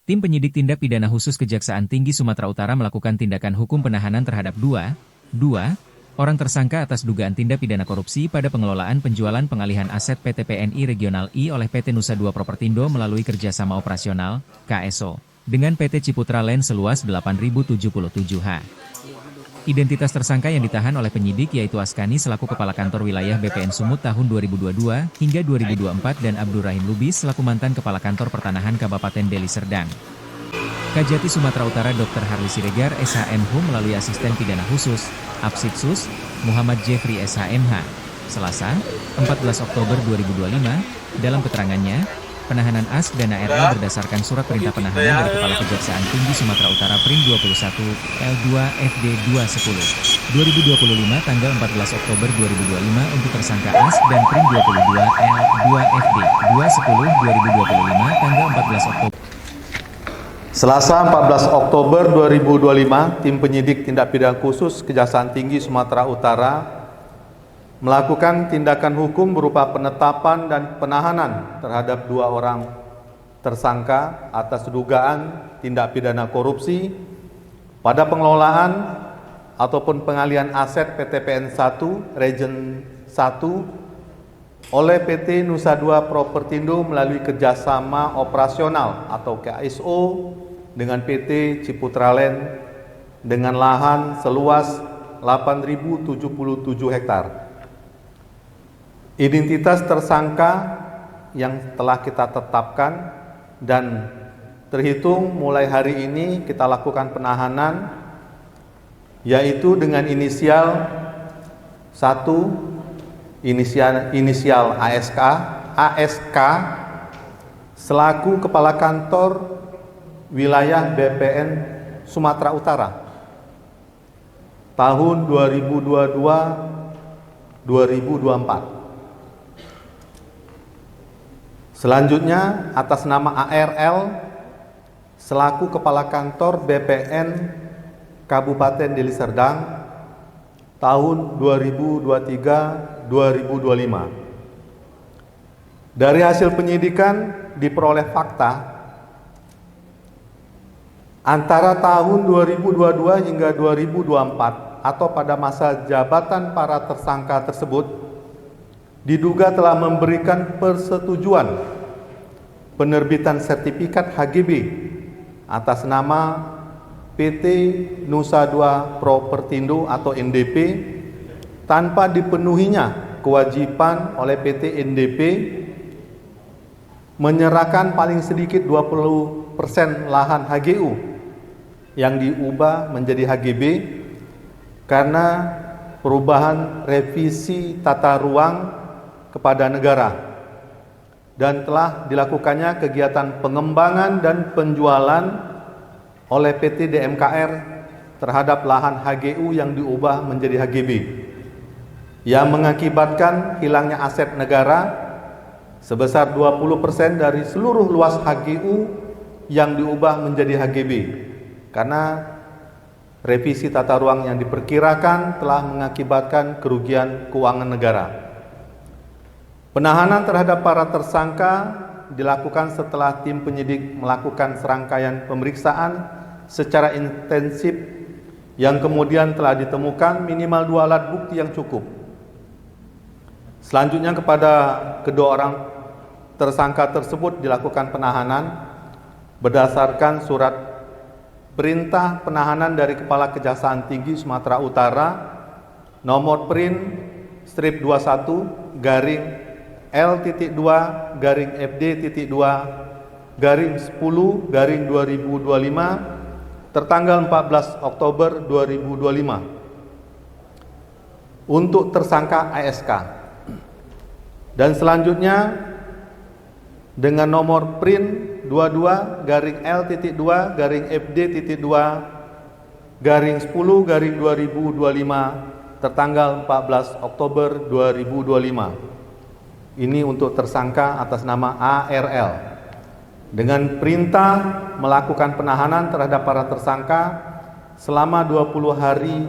Tim penyidik tindak pidana khusus Kejaksaan Tinggi Sumatera Utara melakukan tindakan hukum penahanan terhadap dua orang tersangka atas dugaan tindak pidana korupsi pada pengelolaan penjualan pengalihan aset PT PNI Regional I oleh PT Nusa Dua Propertindo melalui kerjasama operasional, KSO, dengan PT Ciputra Land seluas 8.077 ha. Identitas tersangka yang ditahan oleh penyidik yaitu Askani selaku Kepala Kantor Wilayah BPN Sumut tahun 2022 hingga 2024 dan Abdul Rahim Lubis selaku mantan Kepala Kantor Pertanahan Kabupaten Deli Serdang. Kajati Sumatera Utara Dr. Harli Siregar SHMH melalui Asisten Pidana Khusus, Apsitsus, Muhammad Jeffrey SHMH, Selasa, 14 Oktober 2025, dalam keterangannya, penahanan AS dan ARL berdasarkan surat perintah penahanan dari Kepala Kejaksaan Tinggi Sumatera Utara Pring 21 L2 FD 210 2025 tanggal 14 Oktober 2025 untuk tersangka AS dan Pring 22 L2 FD 210 2025 tanggal 14 Oktober. Selasa 14 Oktober 2025, tim penyidik tindak pidana khusus Kejaksaan Tinggi Sumatera Utara melakukan tindakan hukum berupa penetapan dan penahanan terhadap 2 orang tersangka atas dugaan tindak pidana korupsi pada pengelolaan ataupun pengalihan aset PT PN 1 Region 1 oleh PT Nusa Dua Propertindo melalui kerjasama operasional atau KSO dengan PT Ciputra Land dengan lahan seluas 8.077 hektar. Identitas tersangka yang telah kita tetapkan dan terhitung mulai hari ini kita lakukan penahanan yaitu dengan inisial 1 inisial ASK selaku Kepala Kantor Wilayah BPN Sumatera Utara tahun 2022-2024. Selanjutnya, atas nama ARL selaku Kepala Kantor BPN Kabupaten Deli Serdang tahun 2023-2025. Dari hasil penyidikan diperoleh fakta antara tahun 2022 hingga 2024 atau pada masa jabatan para tersangka tersebut diduga telah memberikan persetujuan penerbitan sertifikat HGB atas nama PT Nusa Dua Propertindo atau NDP tanpa dipenuhinya kewajiban oleh PT NDP menyerahkan paling sedikit 20% lahan HGU yang diubah menjadi HGB karena perubahan revisi tata ruang kepada negara dan telah dilakukannya kegiatan pengembangan dan penjualan oleh PT DMKR terhadap lahan HGU yang diubah menjadi HGB yang mengakibatkan hilangnya aset negara sebesar 20% dari seluruh luas HGU yang diubah menjadi HGB karena revisi tata ruang yang diperkirakan telah mengakibatkan kerugian keuangan negara. Penahanan terhadap para tersangka dilakukan setelah tim penyidik melakukan serangkaian pemeriksaan secara intensif yang kemudian telah ditemukan minimal 2 alat bukti yang cukup. Selanjutnya kepada kedua orang tersangka tersebut dilakukan penahanan berdasarkan surat perintah penahanan dari Kepala Kejaksaan Tinggi Sumatera Utara nomor Prin strip 21 garing L.2 garing FD.2 garing 10 garing 2025 tertanggal 14 Oktober 2025 untuk tersangka ASK dan selanjutnya dengan nomor Prin 22 garing L.2 garing FD.2 garing 10 garing 2025 tertanggal 14 Oktober 2025. Ini untuk tersangka atas nama ARL. Dengan perintah melakukan penahanan terhadap para tersangka selama 20 hari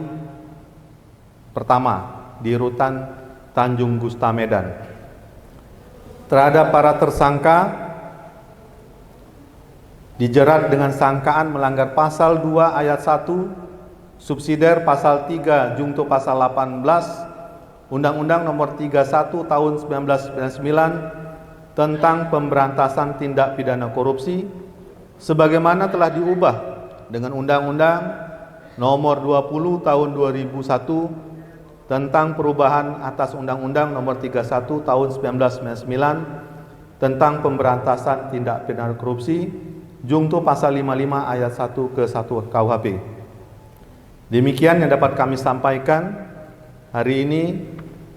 pertama di Rutan Tanjung Gusta Medan. Terhadap para tersangka dijerat dengan sangkaan melanggar pasal 2 ayat 1 subsidiar pasal 3 jungto pasal 18 Undang-Undang Nomor 31 Tahun 1999 tentang pemberantasan tindak pidana korupsi sebagaimana telah diubah dengan Undang-Undang Nomor 20 Tahun 2001 tentang perubahan atas Undang-Undang Nomor 31 Tahun 1999 tentang pemberantasan tindak pidana korupsi jungto pasal 55 ayat 1 ke 1 KUHP. Demikian yang dapat kami sampaikan hari ini,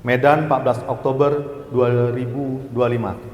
Medan 14 Oktober 2025.